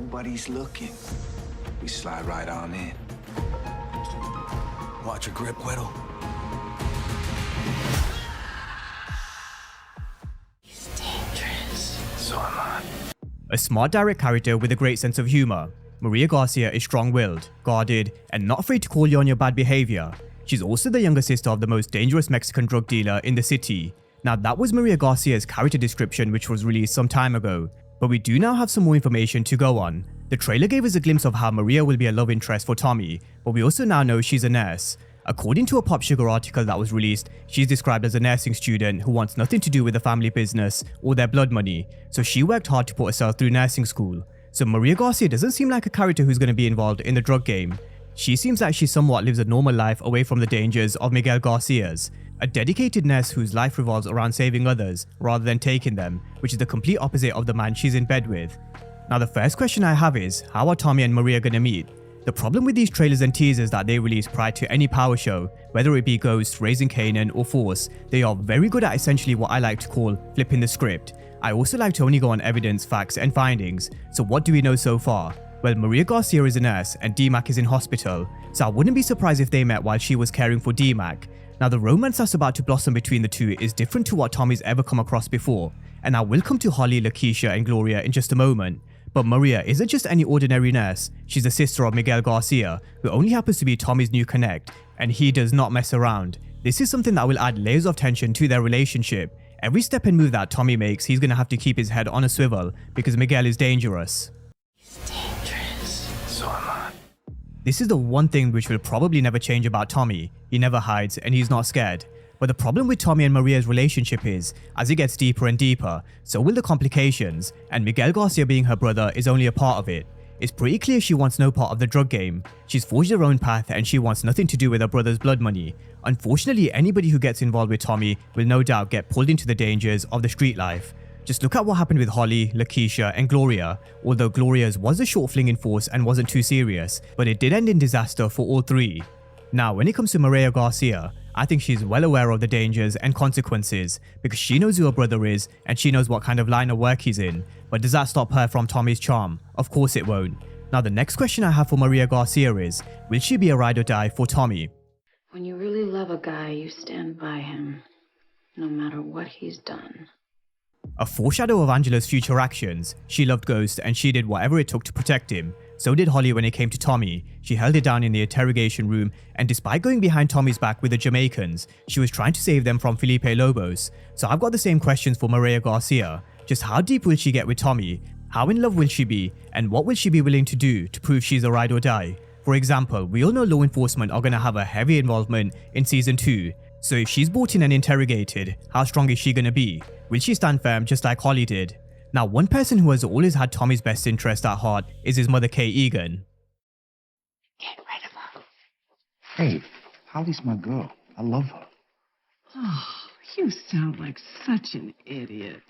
nobody's looking, we slide right on in. Watch your grip, Güero. He's dangerous. So am I. A smart, direct character with a great sense of humor, Mireya Garcia is strong-willed, guarded, and not afraid to call you on your bad behavior. She's also the younger sister of the most dangerous Mexican drug dealer in the city. Now that was Mireya Garcia's character description, which was released some time ago, but we do now have some more information to go on. The trailer gave us a glimpse of how Mireya will be a love interest for Tommy, but we also now know she's a nurse. According to a Pop Sugar article that was released, she's described as a nursing student who wants nothing to do with the family business or their blood money, so she worked hard to put herself through nursing school. So Mireya Garcia doesn't seem like a character who's going to be involved in the drug game. She seems like she somewhat lives a normal life away from the dangers of Miguel Garcia's, a dedicated nurse whose life revolves around saving others rather than taking them, which is the complete opposite of the man she's in bed with. Now the first question I have is, how are Tommy and Mireya gonna meet? The problem with these trailers and teasers that they release prior to any power show, whether it be Ghost, Raising Kanan or Force, they are very good at essentially what I like to call flipping the script. I also like to only go on evidence, facts and findings. So what do we know so far? Well, Mireya Garcia is a nurse and D-Mac is in hospital, so I wouldn't be surprised if they met while she was caring for D-Mac. Now the romance that's about to blossom between the two is different to what Tommy's ever come across before, and I will come to Holly, Lakeisha and Gloria in just a moment. But Mireya isn't just any ordinary nurse, she's the sister of Miguel Garcia, who only happens to be Tommy's new connect, and he does not mess around. This is something that will add layers of tension to their relationship. Every step and move that Tommy makes, he's gonna have to keep his head on a swivel, because Miguel is dangerous. He's dangerous. So am I. This is the one thing which will probably never change about Tommy. He never hides and he's not scared. But the problem with Tommy and Mireya's relationship is, as it gets deeper and deeper, so will the complications, and Miguel Garcia being her brother is only a part of it. It's pretty clear she wants no part of the drug game. She's forged her own path and she wants nothing to do with her brother's blood money. Unfortunately, anybody who gets involved with Tommy will no doubt get pulled into the dangers of the street life. Just look at what happened with Holly, Lakeisha and Gloria. Although Gloria's was a short fling in Force and wasn't too serious, but it did end in disaster for all three. Now when it comes to Mireya Garcia, I think she's well aware of the dangers and consequences because she knows who her brother is and she knows what kind of line of work he's in. But does that stop her from Tommy's charm? Of course it won't. Now the next question I have for Mireya Garcia is, will she be a ride or die for Tommy? When you really love a guy, you stand by him, no matter what he's done. A foreshadow of Angela's future actions, she loved Ghost and she did whatever it took to protect him. So did Holly when it came to Tommy. She held it down in the interrogation room, and despite going behind Tommy's back with the Jamaicans, she was trying to save them from Felipe Lobos. So I've got the same questions for Mireya Garcia. Just how deep will she get with Tommy? How in love will she be? And what will she be willing to do to prove she's a ride or die? For example, we all know law enforcement are going to have a heavy involvement in season 2. So if she's brought in and interrogated, how strong is she going to be? Will she stand firm just like Holly did? Now, one person who has always had Tommy's best interest at heart is his mother, Egan. Get rid of her. Hey, Holly's my girl. I love her. Oh, you sound like such an idiot.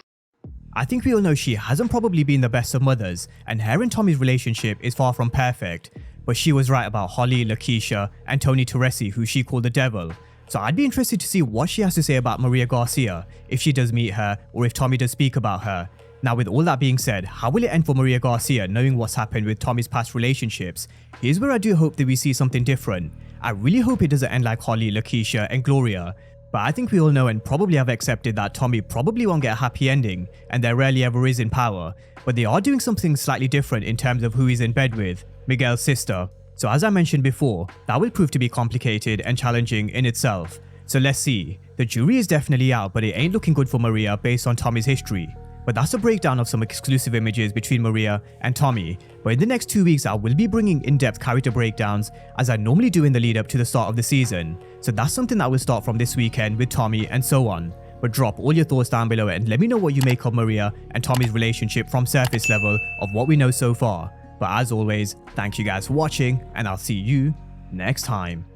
I think we all know she hasn't probably been the best of mothers, and her and Tommy's relationship is far from perfect. But she was right about Holly, Lakeisha, and Tony Teresi, who she called the devil. So I'd be interested to see what she has to say about Mireya Garcia, if she does meet her, or if Tommy does speak about her. Now with all that being said, how will it end for Mireya Garcia knowing what's happened with Tommy's past relationships? Here's where I do hope that we see something different. I really hope it doesn't end like Holly, Lakeisha and Gloria. But I think we all know and probably have accepted that Tommy probably won't get a happy ending, and there rarely ever is in power. But they are doing something slightly different in terms of who he's in bed with, Miguel's sister. So as I mentioned before, that will prove to be complicated and challenging in itself. So let's see. The jury is definitely out, but it ain't looking good for Mireya based on Tommy's history. But that's a breakdown of some exclusive images between Mireya and Tommy. But in the next 2 weeks I will be bringing in-depth character breakdowns as I normally do in the lead up to the start of the season. So that's something that will start from this weekend with Tommy and so on. But drop all your thoughts down below and let me know what you make of Mireya and Tommy's relationship from surface level of what we know so far. But as always, thank you guys for watching and I'll see you next time.